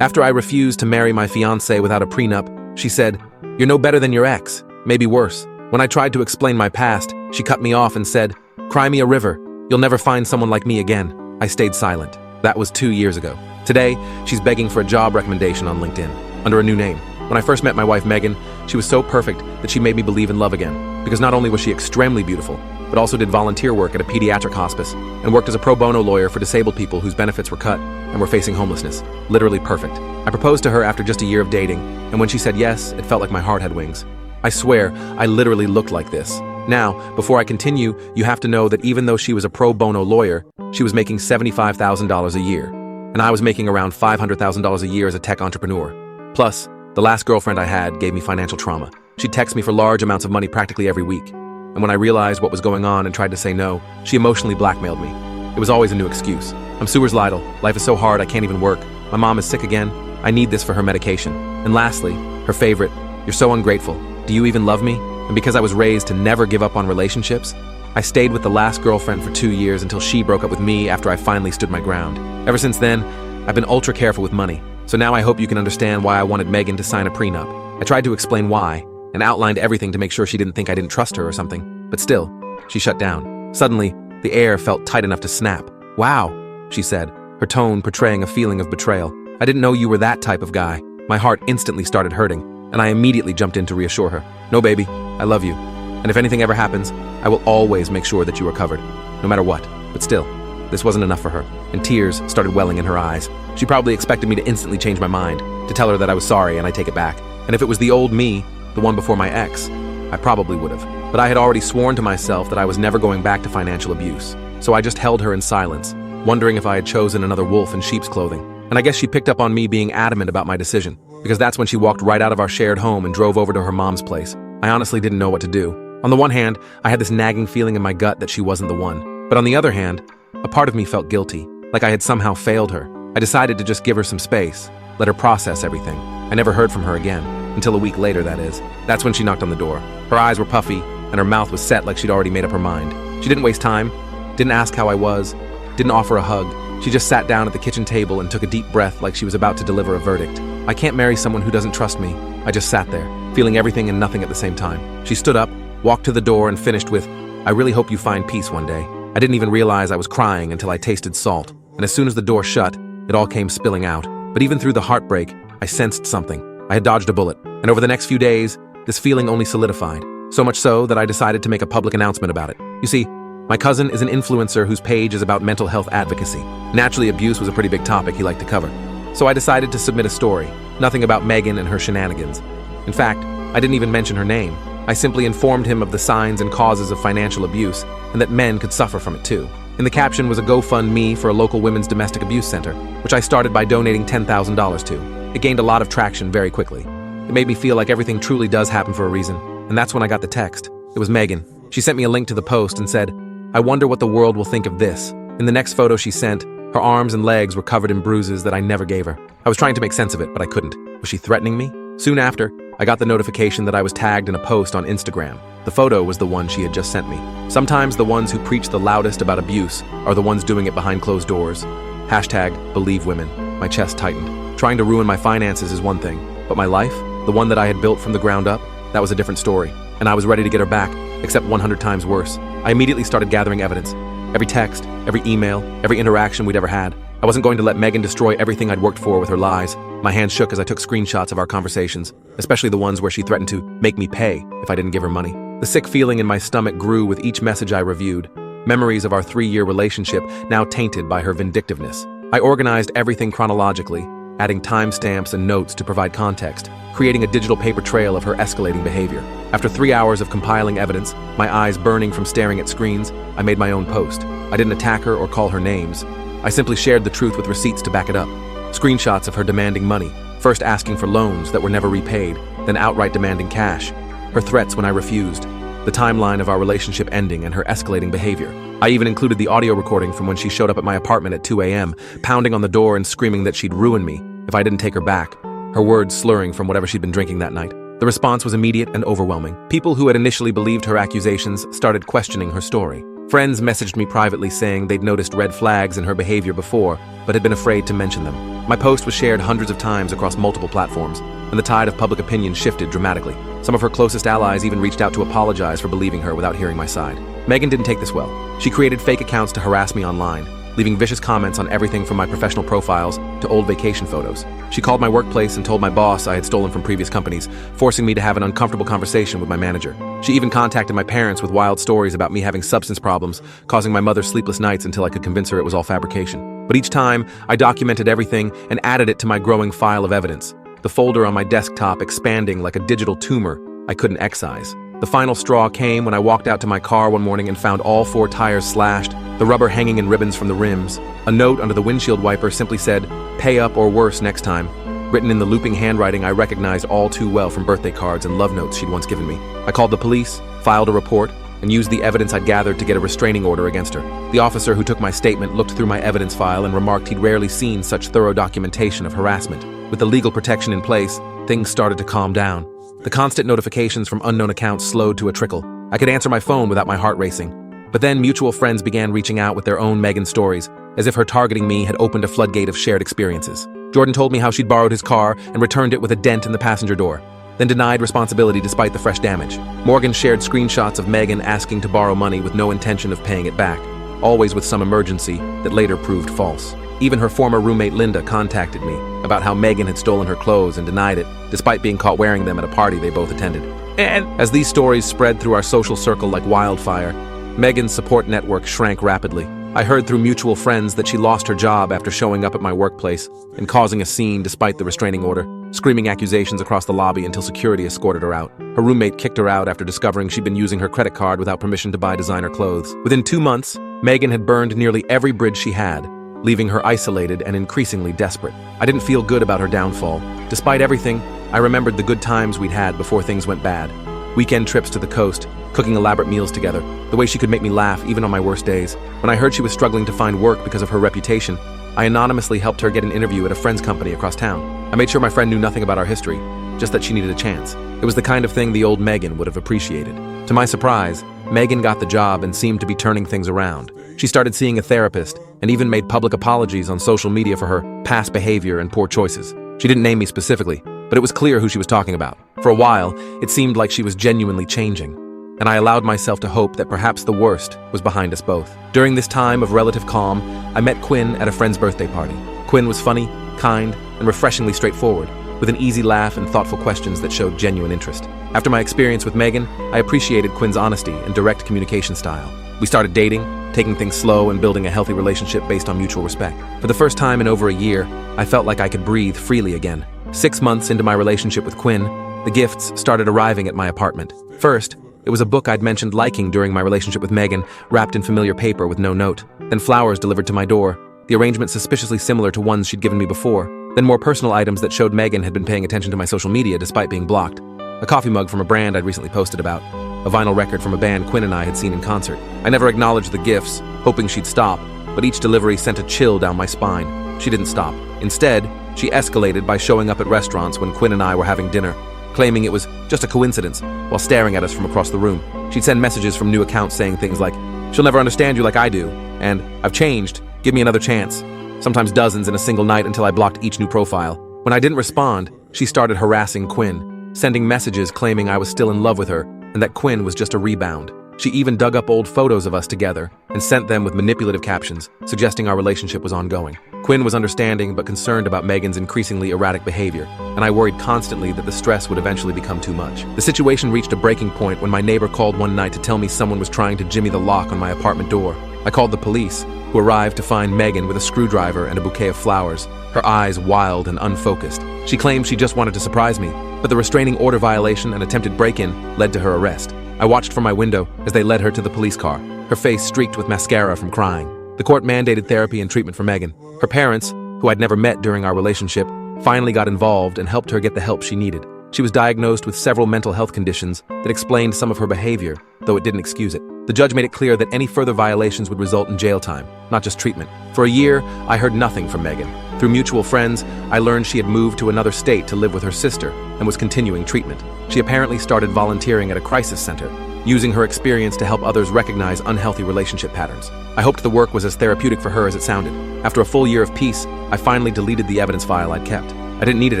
After I refused to marry my fiancé without a prenup, she said, "You're no better than your ex, maybe worse." When I tried to explain my past, she cut me off and said, "Cry me a river. You'll never find someone like me again." I stayed silent. That was 2 years ago. Today, she's begging for a job recommendation on LinkedIn, under a new name. When I first met my wife, Megan, she was so perfect that she made me believe in love again. Because not only was she extremely beautiful, but also did volunteer work at a pediatric hospice and worked as a pro bono lawyer for disabled people whose benefits were cut and were facing homelessness. Literally perfect. I proposed to her after just a year of dating, and when she said yes, it felt like my heart had wings. I swear, I literally looked like this. Now, before I continue, you have to know that even though she was a pro bono lawyer, she was making $75,000 a year, and I was making around $500,000 a year as a tech entrepreneur. Plus, the last girlfriend I had gave me financial trauma. She'd text me for large amounts of money practically every week. And when I realized what was going on and tried to say no, she emotionally blackmailed me. It was always a new excuse. "I'm suicidal. Life is so hard I can't even work. My mom is sick again. I need this for her medication." And lastly, her favorite, "You're so ungrateful. Do you even love me?" And because I was raised to never give up on relationships, I stayed with the last girlfriend for 2 years until she broke up with me after I finally stood my ground. Ever since then, I've been ultra careful with money. So now I hope you can understand why I wanted Megan to sign a prenup. I tried to explain why, and outlined everything to make sure she didn't think I didn't trust her or something. But still, she shut down. Suddenly, the air felt tight enough to snap. "Wow," she said, her tone portraying a feeling of betrayal. "I didn't know you were that type of guy." My heart instantly started hurting, and I immediately jumped in to reassure her. "No, baby, I love you. And if anything ever happens, I will always make sure that you are covered, no matter what." But still, this wasn't enough for her, and tears started welling in her eyes. She probably expected me to instantly change my mind, to tell her that I was sorry and I take it back. And if it was the old me, the one before my ex, I probably would have. But I had already sworn to myself that I was never going back to financial abuse. So I just held her in silence, wondering if I had chosen another wolf in sheep's clothing. And I guess she picked up on me being adamant about my decision, because that's when she walked right out of our shared home and drove over to her mom's place. I honestly didn't know what to do. On the one hand, I had this nagging feeling in my gut that she wasn't the one. But on the other hand, a part of me felt guilty, like I had somehow failed her. I decided to just give her some space, let her process everything. I never heard from her again, until a week later, that is. That's when she knocked on the door. Her eyes were puffy, and her mouth was set like she'd already made up her mind. She didn't waste time, didn't ask how I was, didn't offer a hug. She just sat down at the kitchen table and took a deep breath like she was about to deliver a verdict. I can't marry someone who doesn't trust me. I just sat there, feeling everything and nothing at the same time. She stood up, walked to the door, and finished with, "I really hope you find peace one day." I didn't even realize I was crying until I tasted salt, and as soon as the door shut, it all came spilling out. But even through the heartbreak, I sensed something. I had dodged a bullet, and over the next few days, this feeling only solidified. So much so that I decided to make a public announcement about it. You see, my cousin is an influencer whose page is about mental health advocacy. Naturally, abuse was a pretty big topic he liked to cover. So I decided to submit a story, nothing about Megan and her shenanigans. In fact, I didn't even mention her name. I simply informed him of the signs and causes of financial abuse, and that men could suffer from it too. In the caption was a GoFundMe for a local women's domestic abuse center, which I started by donating $10,000 to. It gained a lot of traction very quickly. It made me feel like everything truly does happen for a reason, and that's when I got the text. It was Megan. She sent me a link to the post and said, "I wonder what the world will think of this." In the next photo she sent, her arms and legs were covered in bruises that I never gave her. I was trying to make sense of it, but I couldn't. Was she threatening me? Soon after, I got the notification that I was tagged in a post on Instagram. The photo was the one she had just sent me. Sometimes the ones who preach the loudest about abuse are the ones doing it behind closed doors. #BelieveWomen. My chest tightened. Trying to ruin my finances is one thing, but my life, the one that I had built from the ground up, that was a different story. And I was ready to get her back, except 100 times worse. I immediately started gathering evidence. Every text, every email, every interaction we'd ever had. I wasn't going to let Megan destroy everything I'd worked for with her lies. My hands shook as I took screenshots of our conversations, especially the ones where she threatened to make me pay if I didn't give her money. The sick feeling in my stomach grew with each message I reviewed. Memories of our 3-year relationship now tainted by her vindictiveness. I organized everything chronologically, adding timestamps and notes to provide context, creating a digital paper trail of her escalating behavior. After 3 hours of compiling evidence, my eyes burning from staring at screens, I made my own post. I didn't attack her or call her names. I simply shared the truth with receipts to back it up. Screenshots of her demanding money, first asking for loans that were never repaid, then outright demanding cash. Her threats when I refused. The timeline of our relationship ending and her escalating behavior. I even included the audio recording from when she showed up at my apartment at 2 a.m., pounding on the door and screaming that she'd ruin me if I didn't take her back, her words slurring from whatever she'd been drinking that night. The response was immediate and overwhelming. People who had initially believed her accusations started questioning her story. Friends messaged me privately saying they'd noticed red flags in her behavior before, but had been afraid to mention them. My post was shared hundreds of times across multiple platforms, and the tide of public opinion shifted dramatically. Some of her closest allies even reached out to apologize for believing her without hearing my side. Megan didn't take this well. She created fake accounts to harass me online, leaving vicious comments on everything from my professional profiles to old vacation photos. She called my workplace and told my boss I had stolen from previous companies, forcing me to have an uncomfortable conversation with my manager. She even contacted my parents with wild stories about me having substance problems, causing my mother sleepless nights until I could convince her it was all fabrication. But each time, I documented everything and added it to my growing file of evidence, the folder on my desktop expanding like a digital tumor I couldn't excise. The final straw came when I walked out to my car one morning and found all 4 tires slashed, the rubber hanging in ribbons from the rims. A note under the windshield wiper simply said, "Pay up or worse next time," written in the looping handwriting I recognized all too well from birthday cards and love notes she'd once given me. I called the police, filed a report, and used the evidence I'd gathered to get a restraining order against her. The officer who took my statement looked through my evidence file and remarked he'd rarely seen such thorough documentation of harassment. With the legal protection in place, things started to calm down. The constant notifications from unknown accounts slowed to a trickle. I could answer my phone without my heart racing. But then mutual friends began reaching out with their own Megan stories, as if her targeting me had opened a floodgate of shared experiences. Jordan told me how she'd borrowed his car and returned it with a dent in the passenger door, then denied responsibility despite the fresh damage. Morgan shared screenshots of Megan asking to borrow money with no intention of paying it back, always with some emergency that later proved false. Even her former roommate Linda contacted me about how Megan had stolen her clothes and denied it, despite being caught wearing them at a party they both attended. And as these stories spread through our social circle like wildfire, Megan's support network shrank rapidly. I heard through mutual friends that she lost her job after showing up at my workplace and causing a scene despite the restraining order, screaming accusations across the lobby until security escorted her out. Her roommate kicked her out after discovering she'd been using her credit card without permission to buy designer clothes. Within 2 months, Megan had burned nearly every bridge she had, leaving her isolated and increasingly desperate. I didn't feel good about her downfall. Despite everything, I remembered the good times we'd had before things went bad. Weekend trips to the coast, cooking elaborate meals together, the way she could make me laugh even on my worst days. When I heard she was struggling to find work because of her reputation, I anonymously helped her get an interview at a friend's company across town. I made sure my friend knew nothing about our history, just that she needed a chance. It was the kind of thing the old Megan would have appreciated. To my surprise, Megan got the job and seemed to be turning things around. She started seeing a therapist and even made public apologies on social media for her past behavior and poor choices. She didn't name me specifically, but it was clear who she was talking about. For a while, it seemed like she was genuinely changing, and I allowed myself to hope that perhaps the worst was behind us both. During this time of relative calm, I met Quinn at a friend's birthday party. Quinn was funny, kind, and refreshingly straightforward, with an easy laugh and thoughtful questions that showed genuine interest. After my experience with Megan, I appreciated Quinn's honesty and direct communication style. We started dating, taking things slow and building a healthy relationship based on mutual respect. For the first time in over a year, I felt like I could breathe freely again. 6 months into my relationship with Quinn, the gifts started arriving at my apartment. First, it was a book I'd mentioned liking during my relationship with Megan, wrapped in familiar paper with no note. Then flowers delivered to my door, the arrangement suspiciously similar to ones she'd given me before. Then more personal items that showed Megan had been paying attention to my social media despite being blocked. A coffee mug from a brand I'd recently posted about. A vinyl record from a band Quinn and I had seen in concert. I never acknowledged the gifts, hoping she'd stop, but each delivery sent a chill down my spine. She didn't stop. Instead, she escalated by showing up at restaurants when Quinn and I were having dinner, claiming it was just a coincidence while staring at us from across the room. She'd send messages from new accounts saying things like, "She'll never understand you like I do," and "I've changed, give me another chance." Sometimes dozens in a single night until I blocked each new profile. When I didn't respond, she started harassing Quinn, sending messages claiming I was still in love with her and that Quinn was just a rebound. She even dug up old photos of us together and sent them with manipulative captions, suggesting our relationship was ongoing. Quinn was understanding but concerned about Megan's increasingly erratic behavior, and I worried constantly that the stress would eventually become too much. The situation reached a breaking point when my neighbor called one night to tell me someone was trying to jimmy the lock on my apartment door. I called the police, who arrived to find Megan with a screwdriver and a bouquet of flowers, her eyes wild and unfocused. She claimed she just wanted to surprise me, but the restraining order violation and attempted break-in led to her arrest. I watched from my window as they led her to the police car, her face streaked with mascara from crying. The court mandated therapy and treatment for Megan. Her parents, who I'd never met during our relationship, finally got involved and helped her get the help she needed. She was diagnosed with several mental health conditions that explained some of her behavior, though it didn't excuse it. The judge made it clear that any further violations would result in jail time, not just treatment. For a year, I heard nothing from Megan. Through mutual friends, I learned she had moved to another state to live with her sister and was continuing treatment. She apparently started volunteering at a crisis center, using her experience to help others recognize unhealthy relationship patterns. I hoped the work was as therapeutic for her as it sounded. After a full year of peace, I finally deleted the evidence file I'd kept. I didn't need it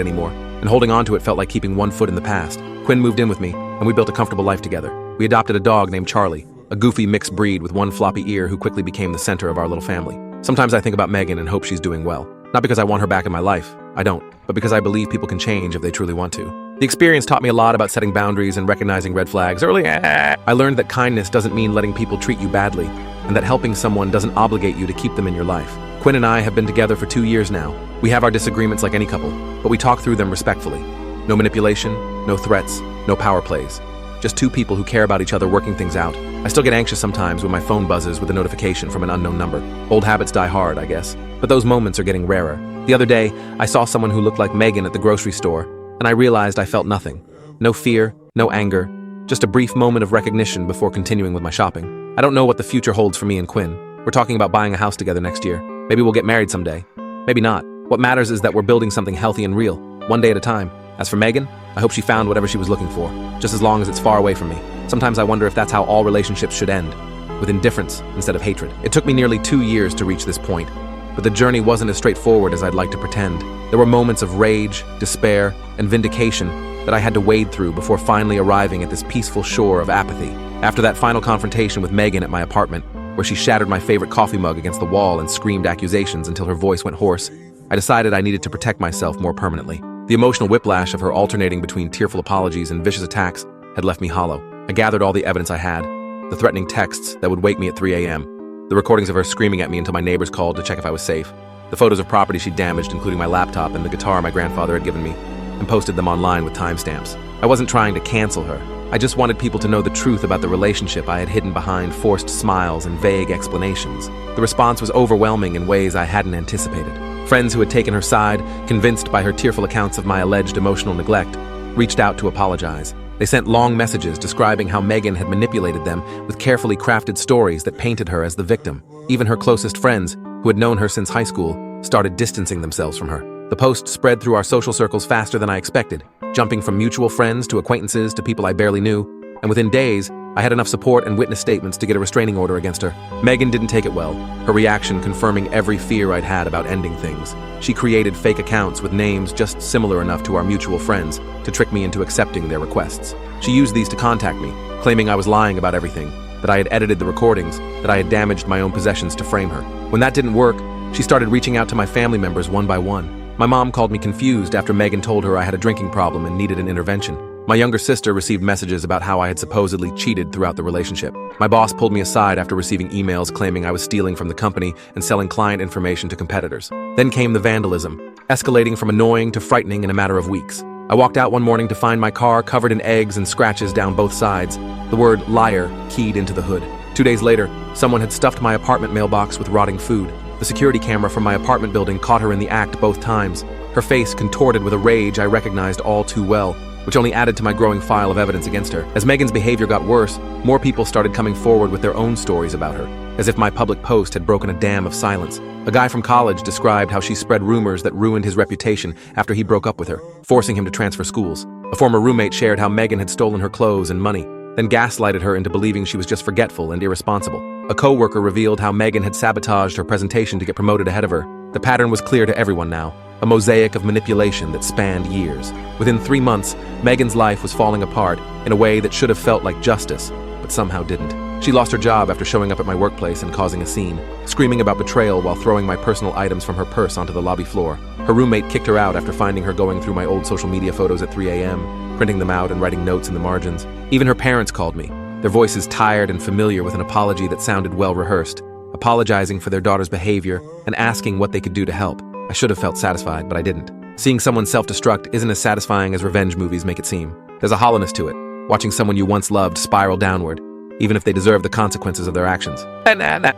anymore, and holding on to it felt like keeping one foot in the past. Quinn moved in with me, and we built a comfortable life together. We adopted a dog named Charlie, a goofy mixed breed with one floppy ear who quickly became the center of our little family. Sometimes I think about Megan and hope she's doing well. Not because I want her back in my life, I don't, but because I believe people can change if they truly want to. The experience taught me a lot about setting boundaries and recognizing red flags early. I learned that kindness doesn't mean letting people treat you badly, and that helping someone doesn't obligate you to keep them in your life. Quinn and I have been together for 2 years now. We have our disagreements like any couple, but we talk through them respectfully. No manipulation, no threats, no power plays. Just two people who care about each other working things out. I still get anxious sometimes when my phone buzzes with a notification from an unknown number. Old habits die hard, I guess. But those moments are getting rarer. The other day, I saw someone who looked like Megan at the grocery store, and I realized I felt nothing. No fear, no anger, just a brief moment of recognition before continuing with my shopping. I don't know what the future holds for me and Quinn. We're talking about buying a house together next year. Maybe we'll get married someday. Maybe not. What matters is that we're building something healthy and real, one day at a time. As for Megan, I hope she found whatever she was looking for, just as long as it's far away from me. Sometimes I wonder if that's how all relationships should end, with indifference instead of hatred. It took me nearly 2 years to reach this point, but the journey wasn't as straightforward as I'd like to pretend. There were moments of rage, despair, and vindication that I had to wade through before finally arriving at this peaceful shore of apathy. After that final confrontation with Megan at my apartment, where she shattered my favorite coffee mug against the wall and screamed accusations until her voice went hoarse, I decided I needed to protect myself more permanently. The emotional whiplash of her alternating between tearful apologies and vicious attacks had left me hollow. I gathered all the evidence I had, the threatening texts that would wake me at 3 a.m., the recordings of her screaming at me until my neighbors called to check if I was safe, the photos of property she'd damaged, including my laptop and the guitar my grandfather had given me, and posted them online with timestamps. I wasn't trying to cancel her. I just wanted people to know the truth about the relationship I had hidden behind forced smiles and vague explanations. The response was overwhelming in ways I hadn't anticipated. Friends who had taken her side, convinced by her tearful accounts of my alleged emotional neglect, reached out to apologize. They sent long messages describing how Megan had manipulated them with carefully crafted stories that painted her as the victim. Even her closest friends, who had known her since high school, started distancing themselves from her. The post spread through our social circles faster than I expected, jumping from mutual friends to acquaintances to people I barely knew, and within days, I had enough support and witness statements to get a restraining order against her. Megan didn't take it well, her reaction confirming every fear I'd had about ending things. She created fake accounts with names just similar enough to our mutual friends to trick me into accepting their requests. She used these to contact me, claiming I was lying about everything, that I had edited the recordings, that I had damaged my own possessions to frame her. When that didn't work, she started reaching out to my family members one by one. My mom called me confused after Megan told her I had a drinking problem and needed an intervention. My younger sister received messages about how I had supposedly cheated throughout the relationship. My boss pulled me aside after receiving emails claiming I was stealing from the company and selling client information to competitors. Then came the vandalism, escalating from annoying to frightening in a matter of weeks. I walked out one morning to find my car covered in eggs and scratches down both sides, the word liar keyed into the hood. 2 days later, someone had stuffed my apartment mailbox with rotting food. The security camera from my apartment building caught her in the act both times, her face contorted with a rage I recognized all too well, which only added to my growing file of evidence against her. As Megan's behavior got worse, more people started coming forward with their own stories about her, as if my public post had broken a dam of silence. A guy from college described how she spread rumors that ruined his reputation after he broke up with her, forcing him to transfer schools. A former roommate shared how Megan had stolen her clothes and money, then gaslighted her into believing she was just forgetful and irresponsible. A coworker revealed how Megan had sabotaged her presentation to get promoted ahead of her. The pattern was clear to everyone now, a mosaic of manipulation that spanned years. Within 3 months, Megan's life was falling apart in a way that should have felt like justice, but somehow didn't. She lost her job after showing up at my workplace and causing a scene, screaming about betrayal while throwing my personal items from her purse onto the lobby floor. Her roommate kicked her out after finding her going through my old social media photos at 3 a.m., printing them out and writing notes in the margins. Even her parents called me, their voices tired and familiar with an apology that sounded well-rehearsed, apologizing for their daughter's behavior and asking what they could do to help. I should have felt satisfied, but I didn't. Seeing someone self-destruct isn't as satisfying as revenge movies make it seem. There's a hollowness to it, watching someone you once loved spiral downward, even if they deserve the consequences of their actions.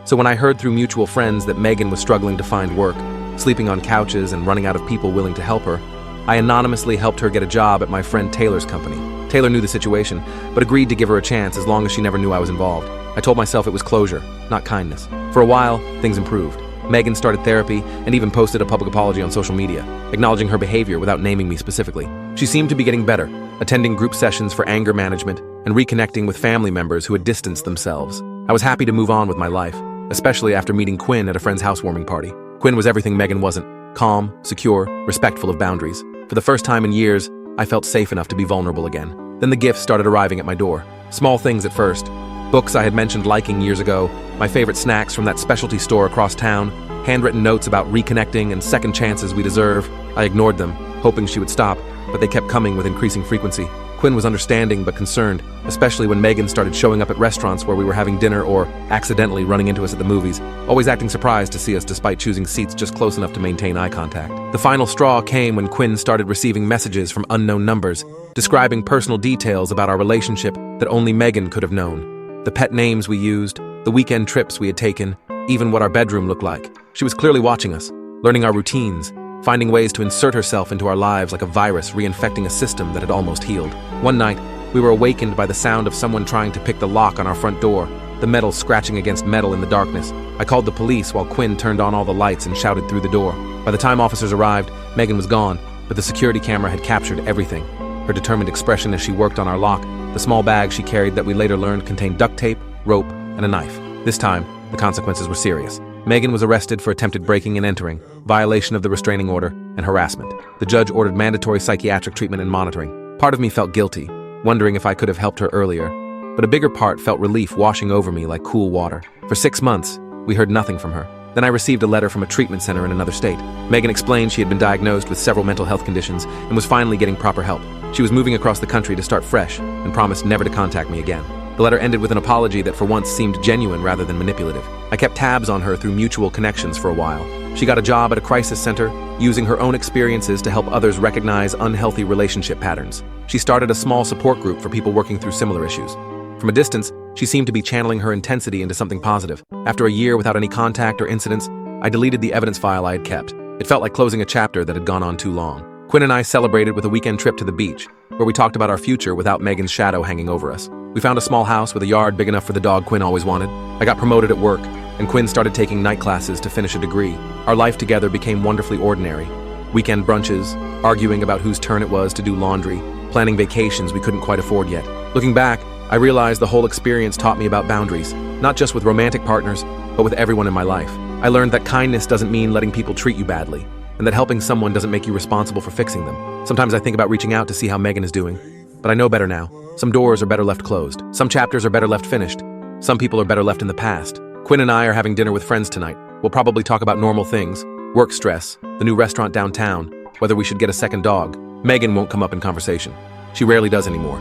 So when I heard through mutual friends that Megan was struggling to find work, sleeping on couches and running out of people willing to help her, I anonymously helped her get a job at my friend Taylor's company. Taylor knew the situation, but agreed to give her a chance as long as she never knew I was involved. I told myself it was closure, not kindness. For a while, things improved. Megan started therapy and even posted a public apology on social media, acknowledging her behavior without naming me specifically. She seemed to be getting better, attending group sessions for anger management and reconnecting with family members who had distanced themselves. I was happy to move on with my life, especially after meeting Quinn at a friend's housewarming party. Quinn was everything Megan wasn't: calm, secure, respectful of boundaries. For the first time in years, I felt safe enough to be vulnerable again. Then the gifts started arriving at my door. Small things at first. Books I had mentioned liking years ago, my favorite snacks from that specialty store across town, handwritten notes about reconnecting and second chances we deserve. I ignored them, hoping she would stop, but they kept coming with increasing frequency. Quinn was understanding but concerned, especially when Megan started showing up at restaurants where we were having dinner or accidentally running into us at the movies, always acting surprised to see us despite choosing seats just close enough to maintain eye contact. The final straw came when Quinn started receiving messages from unknown numbers, describing personal details about our relationship that only Megan could have known. The pet names we used, the weekend trips we had taken, even what our bedroom looked like. She was clearly watching us, learning our routines, finding ways to insert herself into our lives like a virus reinfecting a system that had almost healed. One night, we were awakened by the sound of someone trying to pick the lock on our front door, the metal scratching against metal in the darkness. I called the police while Quinn turned on all the lights and shouted through the door. By the time officers arrived, Megan was gone, but the security camera had captured everything. Her determined expression as she worked on our lock, the small bag she carried that we later learned contained duct tape, rope, and a knife. This time, the consequences were serious. Megan was arrested for attempted breaking and entering, violation of the restraining order, and harassment. The judge ordered mandatory psychiatric treatment and monitoring. Part of me felt guilty, wondering if I could have helped her earlier, but a bigger part felt relief washing over me like cool water. For 6 months, we heard nothing from her. Then I received a letter from a treatment center in another state. Megan explained she had been diagnosed with several mental health conditions and was finally getting proper help. She was moving across the country to start fresh and promised never to contact me again. The letter ended with an apology that for once seemed genuine rather than manipulative. I kept tabs on her through mutual connections for a while. She got a job at a crisis center, using her own experiences to help others recognize unhealthy relationship patterns. She started a small support group for people working through similar issues. From a distance, she seemed to be channeling her intensity into something positive. After a year without any contact or incidents, I deleted the evidence file I had kept. It felt like closing a chapter that had gone on too long. Quinn and I celebrated with a weekend trip to the beach, where we talked about our future without Megan's shadow hanging over us. We found a small house with a yard big enough for the dog Quinn always wanted. I got promoted at work, and Quinn started taking night classes to finish a degree. Our life together became wonderfully ordinary. Weekend brunches, arguing about whose turn it was to do laundry, planning vacations we couldn't quite afford yet. Looking back, I realized the whole experience taught me about boundaries, not just with romantic partners, but with everyone in my life. I learned that kindness doesn't mean letting people treat you badly, and that helping someone doesn't make you responsible for fixing them. Sometimes I think about reaching out to see how Megan is doing, but I know better now. Some doors are better left closed. Some chapters are better left finished. Some people are better left in the past. Quinn and I are having dinner with friends tonight. We'll probably talk about normal things, work stress, the new restaurant downtown, whether we should get a second dog. Megan won't come up in conversation. She rarely does anymore,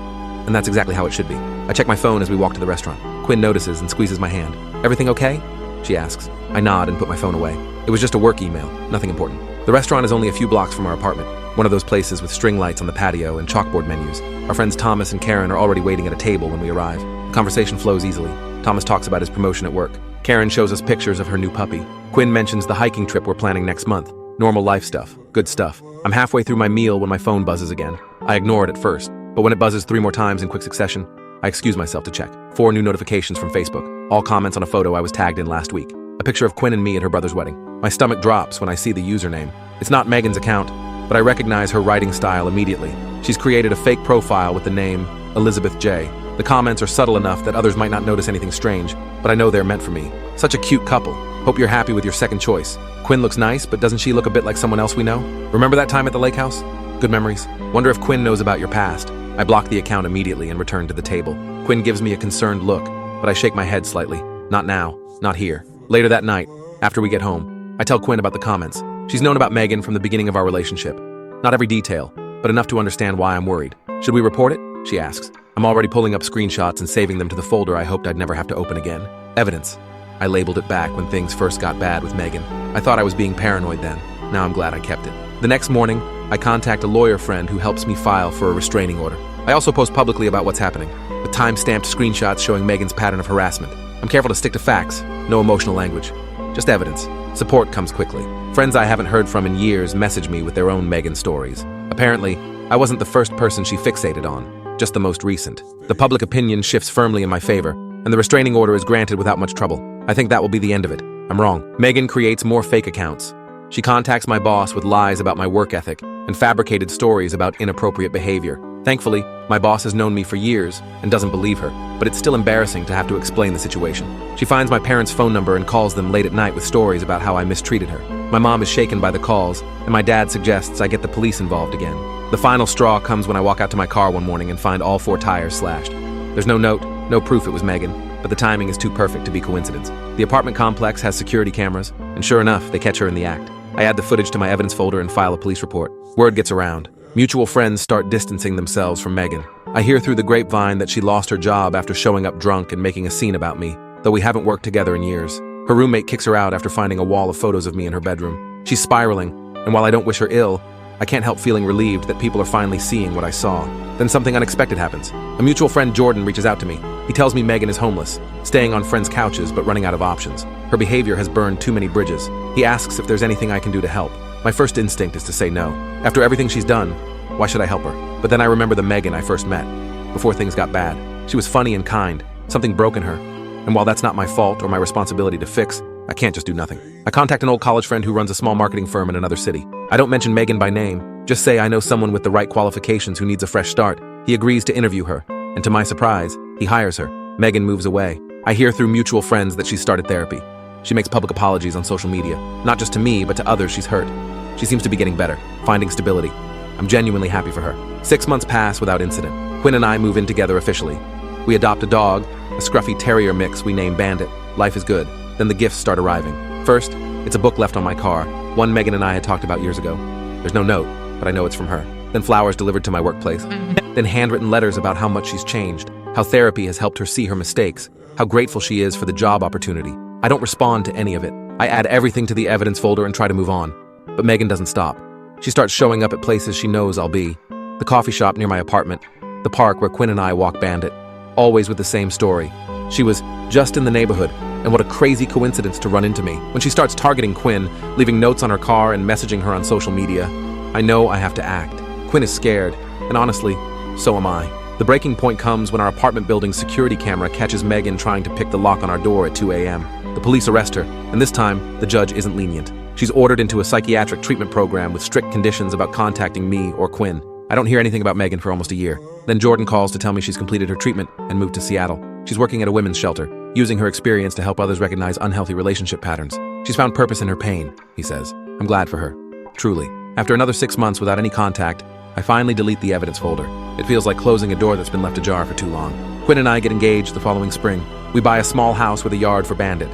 and that's exactly how it should be. I check my phone as we walk to the restaurant. Quinn notices and squeezes my hand. "Everything okay?" she asks. I nod and put my phone away. It was just a work email, nothing important. The restaurant is only a few blocks from our apartment, one of those places with string lights on the patio and chalkboard menus. Our friends Thomas and Karen are already waiting at a table when we arrive. The conversation flows easily. Thomas talks about his promotion at work. Karen shows us pictures of her new puppy. Quinn mentions the hiking trip we're planning next month. Normal life stuff, good stuff. I'm halfway through my meal when my phone buzzes again. I ignore it at first, but when it buzzes 3 more times in quick succession, I excuse myself to check. 4 new notifications from Facebook, all comments on a photo I was tagged in last week. A picture of Quinn and me at her brother's wedding. My stomach drops when I see the username. It's not Megan's account, but I recognize her writing style immediately. She's created a fake profile with the name Elizabeth J. The comments are subtle enough that others might not notice anything strange, but I know they're meant for me. Such a cute couple. Hope you're happy with your second choice. Quinn looks nice, but doesn't she look a bit like someone else we know? Remember that time at the lake house? Good memories. Wonder if Quinn knows about your past. I block the account immediately and return to the table. Quinn gives me a concerned look, but I shake my head slightly. Not now, not here. Later that night, after we get home, I tell Quinn about the comments. She's known about Megan from the beginning of our relationship. Not every detail, but enough to understand why I'm worried. Should we report it? She asks. I'm already pulling up screenshots and saving them to the folder I hoped I'd never have to open again. Evidence. I labeled it back when things first got bad with Megan. I thought I was being paranoid then. Now I'm glad I kept it. The next morning, I contact a lawyer friend who helps me file for a restraining order. I also post publicly about what's happening, with time-stamped screenshots showing Megan's pattern of harassment. I'm careful to stick to facts, no emotional language. Just evidence. Support comes quickly. Friends I haven't heard from in years message me with their own Megan stories. Apparently, I wasn't the first person she fixated on, just the most recent. The public opinion shifts firmly in my favor, and the restraining order is granted without much trouble. I think that will be the end of it. I'm wrong. Megan creates more fake accounts. She contacts my boss with lies about my work ethic and fabricated stories about inappropriate behavior. Thankfully, my boss has known me for years and doesn't believe her, but it's still embarrassing to have to explain the situation. She finds my parents' phone number and calls them late at night with stories about how I mistreated her. My mom is shaken by the calls, and my dad suggests I get the police involved again. The final straw comes when I walk out to my car one morning and find all 4 tires slashed. There's no note, no proof it was Megan, but the timing is too perfect to be coincidence. The apartment complex has security cameras, and sure enough, they catch her in the act. I add the footage to my evidence folder and file a police report. Word gets around. Mutual friends start distancing themselves from Megan. I hear through the grapevine that she lost her job after showing up drunk and making a scene about me, though we haven't worked together in years. Her roommate kicks her out after finding a wall of photos of me in her bedroom. She's spiraling, and while I don't wish her ill, I can't help feeling relieved that people are finally seeing what I saw. Then something unexpected happens. A mutual friend, Jordan, reaches out to me. He tells me Megan is homeless, staying on friends' couches but running out of options. Her behavior has burned too many bridges. He asks if there's anything I can do to help. My first instinct is to say no. After everything she's done, why should I help her? But then I remember the Megan I first met, before things got bad. She was funny and kind. Something broke in her. And while that's not my fault or my responsibility to fix, I can't just do nothing. I contact an old college friend who runs a small marketing firm in another city. I don't mention Megan by name, just say I know someone with the right qualifications who needs a fresh start. He agrees to interview her, and to my surprise, he hires her. Megan moves away. I hear through mutual friends that she's started therapy. She makes public apologies on social media, not just to me, but to others she's hurt. She seems to be getting better, finding stability. I'm genuinely happy for her. 6 months pass without incident. Quinn and I move in together officially. We adopt a dog, a scruffy terrier mix we name Bandit. Life is good. Then the gifts start arriving. First, it's a book left on my car, one Megan and I had talked about years ago. There's no note, but I know it's from her. Then flowers delivered to my workplace. Then handwritten letters about how much she's changed, how therapy has helped her see her mistakes, how grateful she is for the job opportunity. I don't respond to any of it. I add everything to the evidence folder and try to move on. But Megan doesn't stop. She starts showing up at places she knows I'll be. The coffee shop near my apartment, the park where Quinn and I walk Bandit, always with the same story. She was just in the neighborhood, and what a crazy coincidence to run into me. When she starts targeting Quinn, leaving notes on her car and messaging her on social media, I know I have to act. Quinn is scared, and honestly, so am I. The breaking point comes when our apartment building's security camera catches Megan trying to pick the lock on our door at 2 a.m. The police arrest her, and this time, the judge isn't lenient. She's ordered into a psychiatric treatment program with strict conditions about contacting me or Quinn. I don't hear anything about Megan for almost a year. Then Jordan calls to tell me she's completed her treatment and moved to Seattle. She's working at a women's shelter, using her experience to help others recognize unhealthy relationship patterns. She's found purpose in her pain, he says. I'm glad for her. Truly. After another 6 months without any contact, I finally delete the evidence folder. It feels like closing a door that's been left ajar for too long. Quinn and I get engaged the following spring. We buy a small house with a yard for Bandit.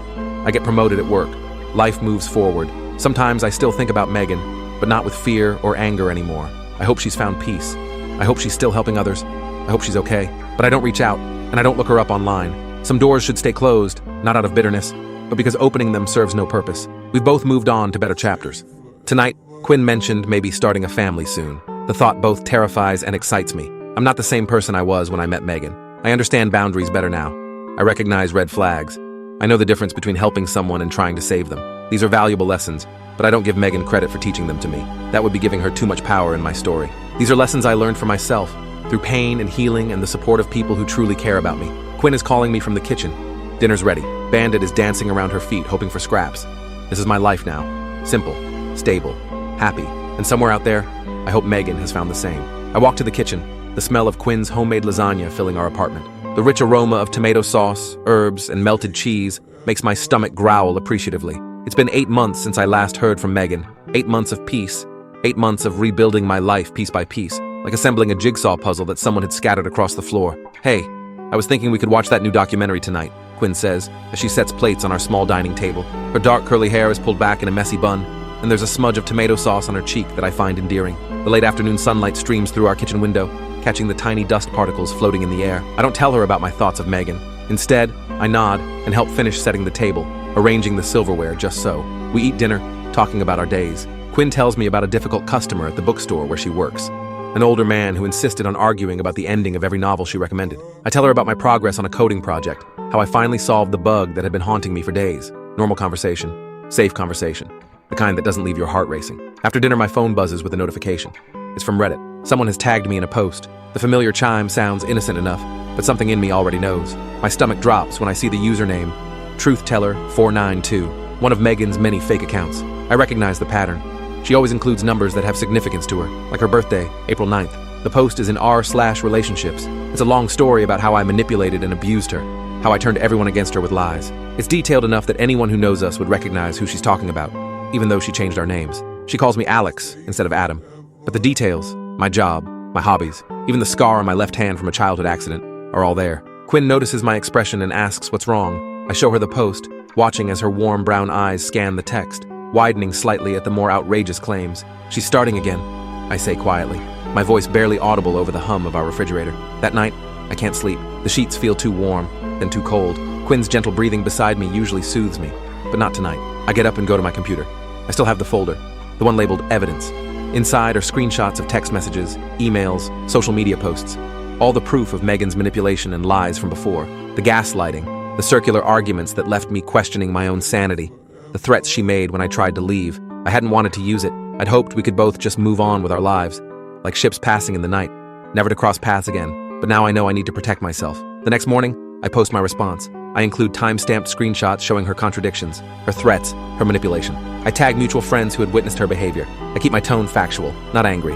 I get promoted at work. Life moves forward. Sometimes I still think about Megan, but not with fear or anger anymore. I hope she's found peace. I hope she's still helping others. I hope she's okay. But I don't reach out, and I don't look her up online. Some doors should stay closed, not out of bitterness, but because opening them serves no purpose. We've both moved on to better chapters. Tonight, Quinn mentioned maybe starting a family soon. The thought both terrifies and excites me. I'm not the same person I was when I met Megan. I understand boundaries better now. I recognize red flags. I know the difference between helping someone and trying to save them. These are valuable lessons, but I don't give Megan credit for teaching them to me. That would be giving her too much power in my story. These are lessons I learned for myself, through pain and healing and the support of people who truly care about me. Quinn is calling me from the kitchen. Dinner's ready. Bandit is dancing around her feet, hoping for scraps. This is my life now. Simple, stable, happy. And somewhere out there, I hope Megan has found the same. I walk to the kitchen, the smell of Quinn's homemade lasagna filling our apartment. The rich aroma of tomato sauce, herbs, and melted cheese makes my stomach growl appreciatively. It's been 8 months since I last heard from Megan. 8 months of peace. 8 months of rebuilding my life piece by piece, like assembling a jigsaw puzzle that someone had scattered across the floor. Hey, I was thinking we could watch that new documentary tonight, Quinn says, as she sets plates on our small dining table. Her dark curly hair is pulled back in a messy bun, and there's a smudge of tomato sauce on her cheek that I find endearing. The late afternoon sunlight streams through our kitchen window, catching the tiny dust particles floating in the air. I don't tell her about my thoughts of Megan. Instead, I nod and help finish setting the table, arranging the silverware just so. We eat dinner, talking about our days. Quinn tells me about a difficult customer at the bookstore where she works, an older man who insisted on arguing about the ending of every novel she recommended. I tell her about my progress on a coding project, how I finally solved the bug that had been haunting me for days. Normal conversation, safe conversation, the kind that doesn't leave your heart racing. After dinner, my phone buzzes with a notification. It's from Reddit. Someone has tagged me in a post. The familiar chime sounds innocent enough, but something in me already knows. My stomach drops when I see the username, TruthTeller492, one of Megan's many fake accounts. I recognize the pattern. She always includes numbers that have significance to her, like her birthday, April 9th, The post is in r/relationships. It's a long story about how I manipulated and abused her, how I turned everyone against her with lies. It's detailed enough that anyone who knows us would recognize who she's talking about, even though she changed our names. She calls me Alex instead of Adam. But the details, my job, my hobbies, even the scar on my left hand from a childhood accident, are all there. Quinn notices my expression and asks what's wrong. I show her the post, watching as her warm brown eyes scan the text, widening slightly at the more outrageous claims. She's starting again, I say quietly, my voice barely audible over the hum of our refrigerator. That night, I can't sleep. The sheets feel too warm, then too cold. Quinn's gentle breathing beside me usually soothes me, but not tonight. I get up and go to my computer. I still have the folder, the one labeled Evidence. Inside are screenshots of text messages, emails, social media posts, all the proof of Megan's manipulation and lies from before, the gaslighting, the circular arguments that left me questioning my own sanity, the threats she made when I tried to leave. I hadn't wanted to use it. I'd hoped we could both just move on with our lives, like ships passing in the night, never to cross paths again. But now I know I need to protect myself. The next morning, I post my response. I include time-stamped screenshots showing her contradictions, her threats, her manipulation. I tag mutual friends who had witnessed her behavior. I keep my tone factual, not angry.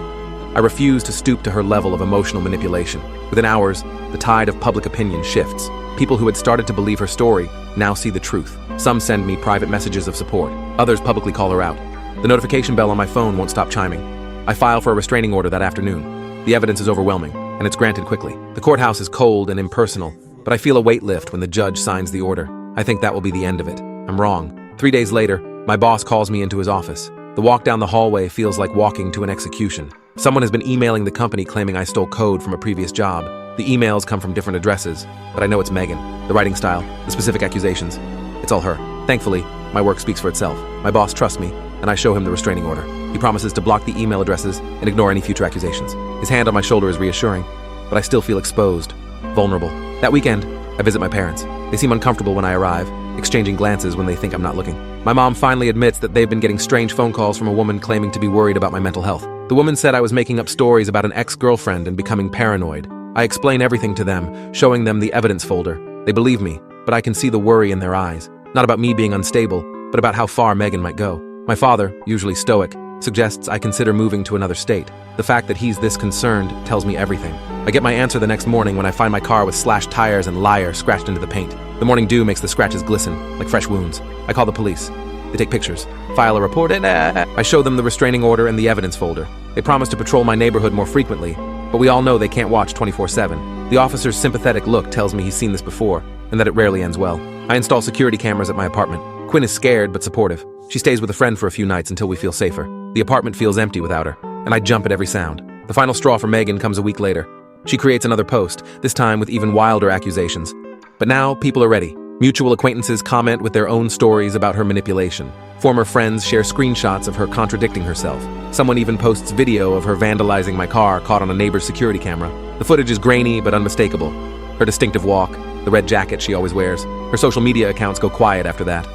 I refuse to stoop to her level of emotional manipulation. Within hours, the tide of public opinion shifts. People who had started to believe her story now see the truth. Some send me private messages of support. Others publicly call her out. The notification bell on my phone won't stop chiming. I file for a restraining order that afternoon. The evidence is overwhelming, and it's granted quickly. The courthouse is cold and impersonal, but I feel a weight lift when the judge signs the order. I think that will be the end of it. I'm wrong. 3 days later, my boss calls me into his office. The walk down the hallway feels like walking to an execution. Someone has been emailing the company claiming I stole code from a previous job. The emails come from different addresses, but I know it's Megan. The writing style, the specific accusations, it's all her. Thankfully, my work speaks for itself. My boss trusts me, and I show him the restraining order. He promises to block the email addresses and ignore any future accusations. His hand on my shoulder is reassuring, but I still feel exposed, vulnerable. That weekend, I visit my parents. They seem uncomfortable when I arrive, exchanging glances when they think I'm not looking. My mom finally admits that they've been getting strange phone calls from a woman claiming to be worried about my mental health. The woman said I was making up stories about an ex-girlfriend and becoming paranoid. I explain everything to them, showing them the evidence folder. They believe me, but I can see the worry in their eyes. Not about me being unstable, but about how far Megan might go. My father, usually stoic, suggests I consider moving to another state. The fact that he's this concerned tells me everything. I get my answer the next morning when I find my car with slashed tires and liar scratched into the paint. The morning dew makes the scratches glisten, like fresh wounds. I call the police. They take pictures, file a report, and I show them the restraining order and the evidence folder. They promise to patrol my neighborhood more frequently, but we all know they can't watch 24/7. The officer's sympathetic look tells me he's seen this before, and that it rarely ends well. I install security cameras at my apartment. Quinn is scared but supportive. She stays with a friend for a few nights until we feel safer. The apartment feels empty without her, and I jump at every sound. The final straw for Megan comes a week later. She creates another post, this time with even wilder accusations. But now, people are ready. Mutual acquaintances comment with their own stories about her manipulation. Former friends share screenshots of her contradicting herself. Someone even posts video of her vandalizing my car caught on a neighbor's security camera. The footage is grainy but unmistakable. Her distinctive walk, the red jacket she always wears. Her social media accounts go quiet after that.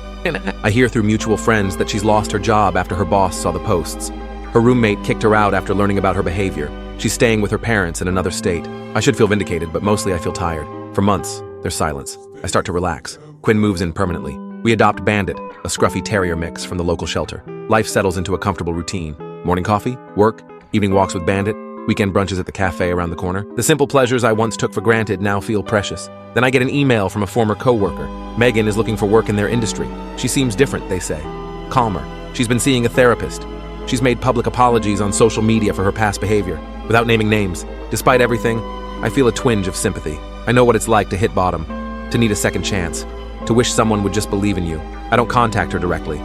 I hear through mutual friends that she's lost her job after her boss saw the posts. Her roommate kicked her out after learning about her behavior. She's staying with her parents in another state. I should feel vindicated, but mostly I feel tired. For months, there's silence. I start to relax. Quinn moves in permanently. We adopt Bandit, a scruffy terrier mix from the local shelter. Life settles into a comfortable routine. Morning coffee, work, evening walks with Bandit, weekend brunches at the cafe around the corner. The simple pleasures I once took for granted now feel precious. Then I get an email from a former co-worker. Megan is looking for work in their industry. She seems different, they say. Calmer. She's been seeing a therapist. She's made public apologies on social media for her past behavior, without naming names. Despite everything, I feel a twinge of sympathy. I know what it's like to hit bottom, to need a second chance, to wish someone would just believe in you. I don't contact her directly.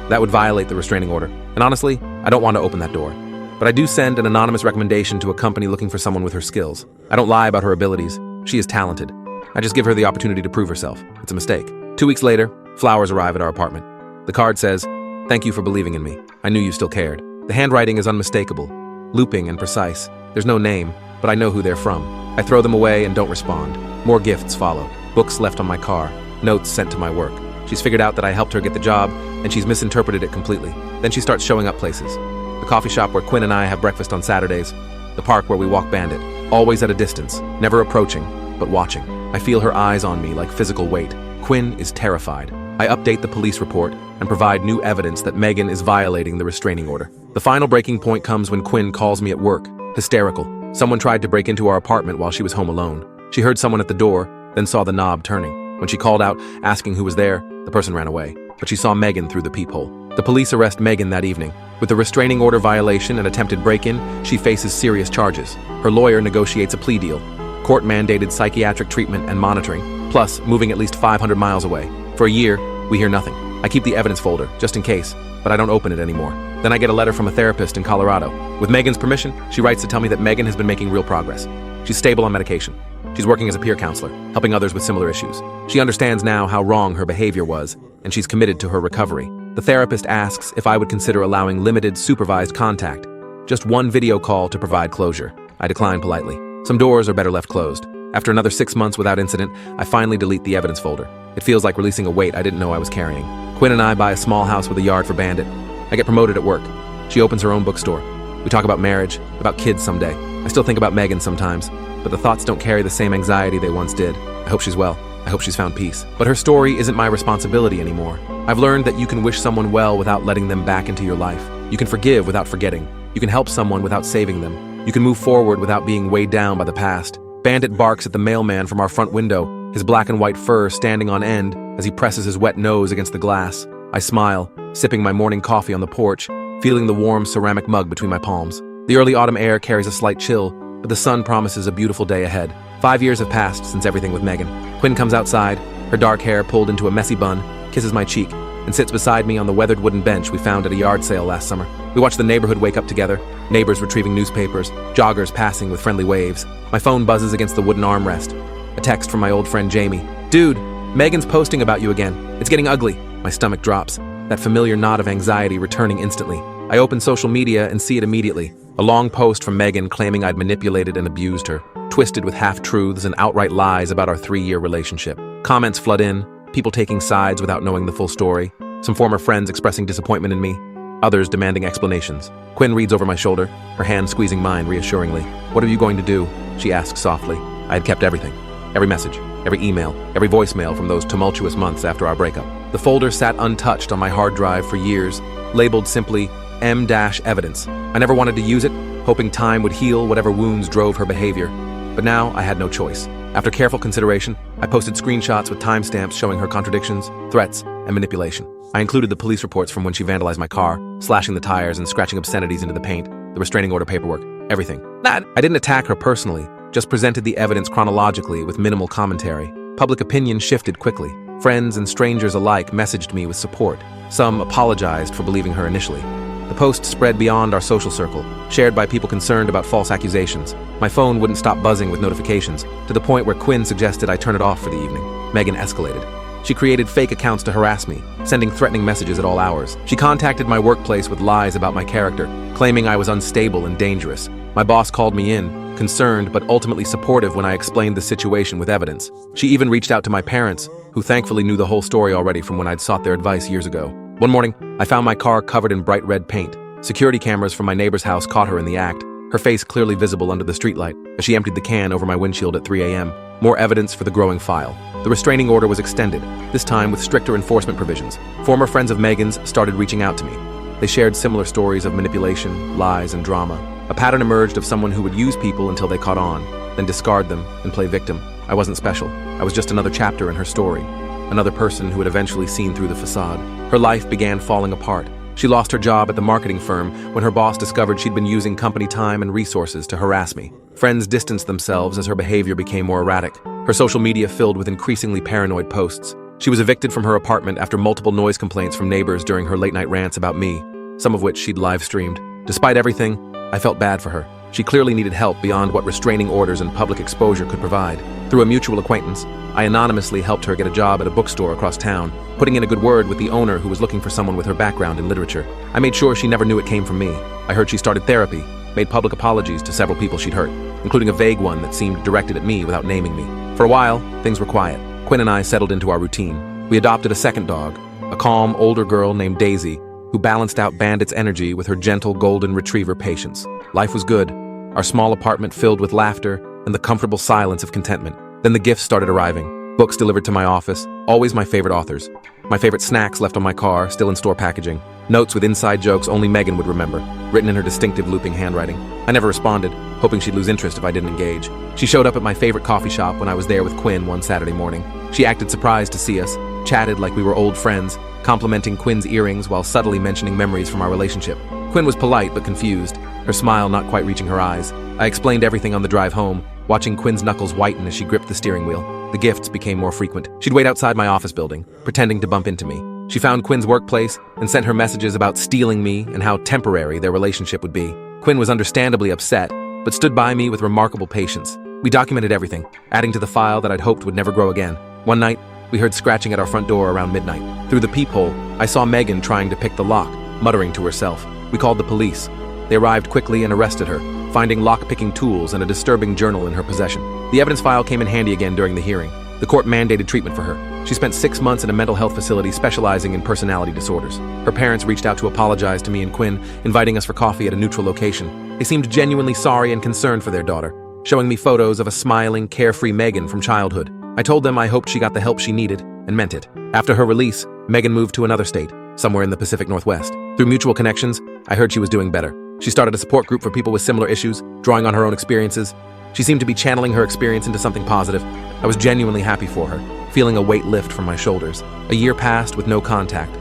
That would violate the restraining order. And honestly, I don't want to open that door. But I do send an anonymous recommendation to a company looking for someone with her skills. I don't lie about her abilities. She is talented. I just give her the opportunity to prove herself. It's a mistake. 2 weeks later, flowers arrive at our apartment. The card says, "Thank you for believing in me. I knew you still cared." The handwriting is unmistakable, looping and precise. There's no name, but I know who they're from. I throw them away and don't respond. More gifts follow. Books left on my car. Notes sent to my work. She's figured out that I helped her get the job, and she's misinterpreted it completely. Then she starts showing up places. The coffee shop where Quinn and I have breakfast on Saturdays. The park where we walk Bandit. Always at a distance, never approaching, but watching. I feel her eyes on me like physical weight. Quinn is terrified. I update the police report and provide new evidence that Megan is violating the restraining order. The final breaking point comes when Quinn calls me at work, hysterical, Someone tried to break into our apartment while she was home alone. She heard someone at the door, then saw the knob turning. When she called out, asking who was there, the person ran away. But she saw Megan through the peephole. The police arrest Megan that evening. With a restraining order violation and attempted break-in, she faces serious charges. Her lawyer negotiates a plea deal. Court-mandated psychiatric treatment and monitoring, plus moving at least 500 miles away. For a year, we hear nothing. I keep the evidence folder, just in case, but I don't open it anymore. Then I get a letter from a therapist in Colorado. With Megan's permission, she writes to tell me that Megan has been making real progress. She's stable on medication. She's working as a peer counselor, helping others with similar issues. She understands now how wrong her behavior was, and she's committed to her recovery. The therapist asks if I would consider allowing limited supervised contact, just one video call to provide closure. I decline politely. Some doors are better left closed. After another 6 months without incident, I finally delete the evidence folder. It feels like releasing a weight I didn't know I was carrying. Quinn and I buy a small house with a yard for Bandit. I get promoted at work. She opens her own bookstore. We talk about marriage, about kids someday. I still think about Megan sometimes, but the thoughts don't carry the same anxiety they once did. I hope she's well. I hope she's found peace. But her story isn't my responsibility anymore. I've learned that you can wish someone well without letting them back into your life. You can forgive without forgetting. You can help someone without saving them. You can move forward without being weighed down by the past. Bandit barks at the mailman from our front window, his black and white fur standing on end as he presses his wet nose against the glass. I smile, sipping my morning coffee on the porch, feeling the warm ceramic mug between my palms. The early autumn air carries a slight chill, but the sun promises a beautiful day ahead. 5 years have passed since everything with Megan. Quinn comes outside, her dark hair pulled into a messy bun, kisses my cheek, and sits beside me on the weathered wooden bench we found at a yard sale last summer. We watch the neighborhood wake up together, neighbors retrieving newspapers, joggers passing with friendly waves. My phone buzzes against the wooden armrest. A text from my old friend Jamie. "Dude, Megan's posting about you again. It's getting ugly." My stomach drops, that familiar knot of anxiety returning instantly. I open social media and see it immediately. A long post from Megan claiming I'd manipulated and abused her, twisted with half-truths and outright lies about our 3-year relationship. Comments flood in, people taking sides without knowing the full story, some former friends expressing disappointment in me, others demanding explanations. Quinn reads over my shoulder, her hand squeezing mine reassuringly. "What are you going to do?" she asks softly. I had kept everything. Every message, every email, every voicemail from those tumultuous months after our breakup. The folder sat untouched on my hard drive for years, labeled simply M-evidence. I never wanted to use it, hoping time would heal whatever wounds drove her behavior. But now I had no choice. After careful consideration, I posted screenshots with timestamps showing her contradictions, threats, and manipulation. I included the police reports from when she vandalized my car, slashing the tires and scratching obscenities into the paint, the restraining order paperwork, everything. I didn't attack her personally, just presented the evidence chronologically with minimal commentary. Public opinion shifted quickly. Friends and strangers alike messaged me with support. Some apologized for believing her initially. The post spread beyond our social circle, shared by people concerned about false accusations. My phone wouldn't stop buzzing with notifications, to the point where Quinn suggested I turn it off for the evening. Megan escalated. She created fake accounts to harass me, sending threatening messages at all hours. She contacted my workplace with lies about my character, claiming I was unstable and dangerous. My boss called me in, concerned but ultimately supportive when I explained the situation with evidence. She even reached out to my parents, who thankfully knew the whole story already from when I'd sought their advice years ago. One morning, I found my car covered in bright red paint. Security cameras from my neighbor's house caught her in the act, her face clearly visible under the streetlight as she emptied the can over my windshield at 3 a.m. More evidence for the growing file. The restraining order was extended, this time with stricter enforcement provisions. Former friends of Megan's started reaching out to me. They shared similar stories of manipulation, lies, and drama. A pattern emerged of someone who would use people until they caught on, then discard them and play victim. I wasn't special. I was just another chapter in her story. Another person who had eventually seen through the facade. Her life began falling apart. She lost her job at the marketing firm when her boss discovered she'd been using company time and resources to harass me. Friends distanced themselves as her behavior became more erratic. Her social media filled with increasingly paranoid posts. She was evicted from her apartment after multiple noise complaints from neighbors during her late-night rants about me, some of which she'd live-streamed. Despite everything, I felt bad for her. She clearly needed help beyond what restraining orders and public exposure could provide. Through a mutual acquaintance, I anonymously helped her get a job at a bookstore across town, putting in a good word with the owner who was looking for someone with her background in literature. I made sure she never knew it came from me. I heard she started therapy, made public apologies to several people she'd hurt, including a vague one that seemed directed at me without naming me. For a while, things were quiet. Quinn and I settled into our routine. We adopted a second dog, a calm, older girl named Daisy, who balanced out Bandit's energy with her gentle golden retriever patience. Life was good, our small apartment filled with laughter and the comfortable silence of contentment. Then the gifts started arriving. Books delivered to my office, always my favorite authors. My favorite snacks left on my car, still in store packaging. Notes with inside jokes only Megan would remember, written in her distinctive looping handwriting. I never responded, hoping she'd lose interest if I didn't engage. She showed up at my favorite coffee shop when I was there with Quinn one Saturday morning. She acted surprised to see us, chatted like we were old friends, complimenting Quinn's earrings while subtly mentioning memories from our relationship. Quinn was polite but confused, her smile not quite reaching her eyes. I explained everything on the drive home, watching Quinn's knuckles whiten as she gripped the steering wheel. The gifts became more frequent. She'd wait outside my office building, pretending to bump into me. She found Quinn's workplace and sent her messages about stealing me and how temporary their relationship would be. Quinn was understandably upset, but stood by me with remarkable patience. We documented everything, adding to the file that I'd hoped would never grow again. One night, we heard scratching at our front door around midnight. Through the peephole, I saw Megan trying to pick the lock, muttering to herself. We called the police. They arrived quickly and arrested her, finding lock-picking tools and a disturbing journal in her possession. The evidence file came in handy again during the hearing. The court mandated treatment for her. She spent 6 months in a mental health facility specializing in personality disorders. Her parents reached out to apologize to me and Quinn, inviting us for coffee at a neutral location. They seemed genuinely sorry and concerned for their daughter, showing me photos of a smiling, carefree Megan from childhood. I told them I hoped she got the help she needed, and meant it. After her release, Megan moved to another state, somewhere in the Pacific Northwest. Through mutual connections, I heard she was doing better. She started a support group for people with similar issues, drawing on her own experiences. She seemed to be channeling her experience into something positive. I was genuinely happy for her, feeling a weight lift from my shoulders. A year passed with no contact,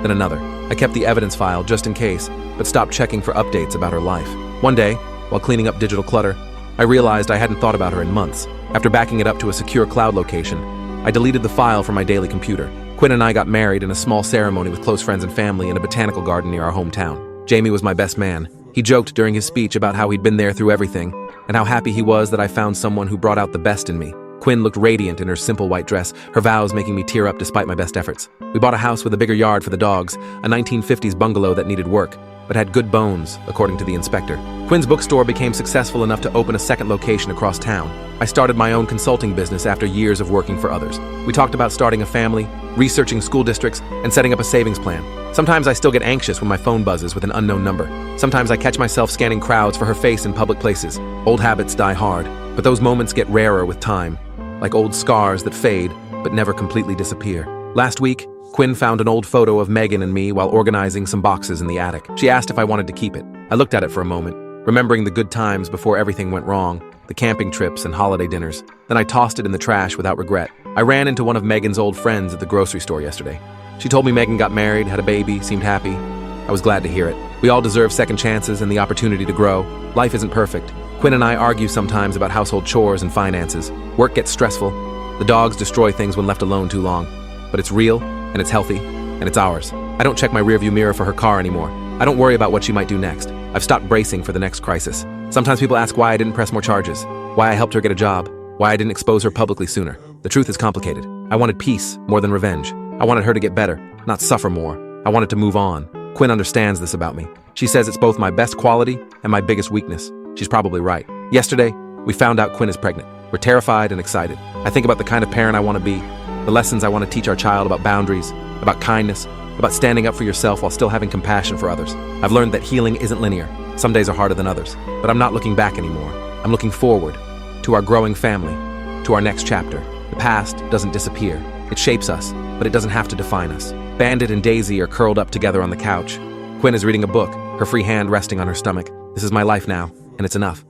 then another. I kept the evidence file just in case, but stopped checking for updates about her life. One day, while cleaning up digital clutter, I realized I hadn't thought about her in months. After backing it up to a secure cloud location, I deleted the file from my daily computer. Quinn and I got married in a small ceremony with close friends and family in a botanical garden near our hometown. Jamie was my best man. He joked during his speech about how he'd been there through everything, and how happy he was that I found someone who brought out the best in me. Quinn looked radiant in her simple white dress, her vows making me tear up despite my best efforts. We bought a house with a bigger yard for the dogs, a 1950s bungalow that needed work, but had good bones, according to the inspector. Quinn's bookstore became successful enough to open a second location across town. I started my own consulting business after years of working for others. We talked about starting a family, researching school districts, and setting up a savings plan. Sometimes I still get anxious when my phone buzzes with an unknown number. Sometimes I catch myself scanning crowds for her face in public places. Old habits die hard, but those moments get rarer with time, like old scars that fade but never completely disappear. Last week, Quinn found an old photo of Megan and me while organizing some boxes in the attic. She asked if I wanted to keep it. I looked at it for a moment, remembering the good times before everything went wrong, the camping trips and holiday dinners. Then I tossed it in the trash without regret. I ran into one of Megan's old friends at the grocery store yesterday. She told me Megan got married, had a baby, seemed happy. I was glad to hear it. We all deserve second chances and the opportunity to grow. Life isn't perfect. Quinn and I argue sometimes about household chores and finances. Work gets stressful. The dogs destroy things when left alone too long. But it's real, and it's healthy, and it's ours. I don't check my rearview mirror for her car anymore. I don't worry about what she might do next. I've stopped bracing for the next crisis. Sometimes people ask why I didn't press more charges, why I helped her get a job, why I didn't expose her publicly sooner. The truth is complicated. I wanted peace more than revenge. I wanted her to get better, not suffer more. I wanted to move on. Quinn understands this about me. She says it's both my best quality and my biggest weakness. She's probably right. Yesterday, we found out Quinn is pregnant. We're terrified and excited. I think about the kind of parent I want to be, the lessons I want to teach our child about boundaries, about kindness, about standing up for yourself while still having compassion for others. I've learned that healing isn't linear. Some days are harder than others. But I'm not looking back anymore. I'm looking forward, to our growing family, to our next chapter. The past doesn't disappear. It shapes us, but it doesn't have to define us. Bandit and Daisy are curled up together on the couch. Quinn is reading a book, her free hand resting on her stomach. This is my life now, and it's enough.